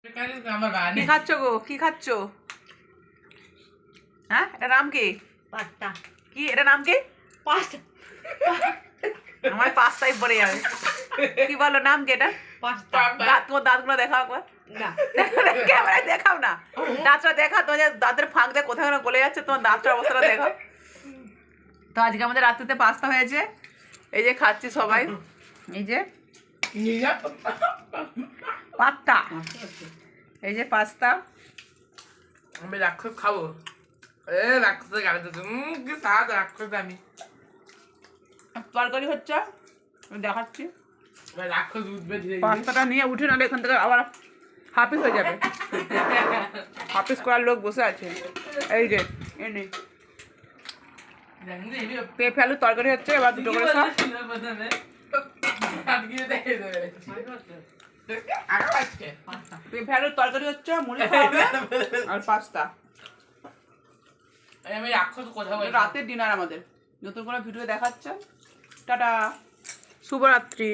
কি খাচ্ছ গো? কি খাচ্ছ? হ্যাঁ, এটা নাম কি? পাস্তা। কি এটা নাম কি? পাস্তা। আমার পাস্তাই পড়ে যাবে। কি বলো নাম কি এটা? পাস্তা। তোমার দাঁতগুলো দেখাও একবার। না। ক্যামেরায় দেখাও না। দাঁতটা দেখা, তোমার দাঁতের ফাঁক দিয়ে কোথাও না গলে যাচ্ছে, তোমার দাঁতটার অবস্থাটা দেখাও। তো আজকে আমাদের রাত্রিতে পাস্তা হয়েছে। এই যে খাচ্ছি সবাই। এই যে পাস্তা, এই যে পাস্তা। আমি রাক্ষস খাবো। রাক্ষসের গাড়ি কি স্বাদ রাক্ষস আমি। তরকারি হচ্ছে, আমি দেখাচ্ছি। রাক্ষস উঠবে ধীরে ধীরে। পাস্তাটা নিয়ে উঠে নাহলে এখান থেকে আবার হাফিস হয়ে যাবে। হাফিস করার লোক বসে আছে। এই যে এনে পেঁপে আলুর তরকারি হচ্ছে। এবার দুটো করে সব পেঁপে আলুর তরকারি হচ্ছে, মুড়ি খাওয়া হবে আর পাস্তা। আমি রাক্ষস কোথাও রাতের ডিনার আমাদের। নতুন করে ভিডিও দেখাচ্ছে। টাটা, শুভরাত্রি।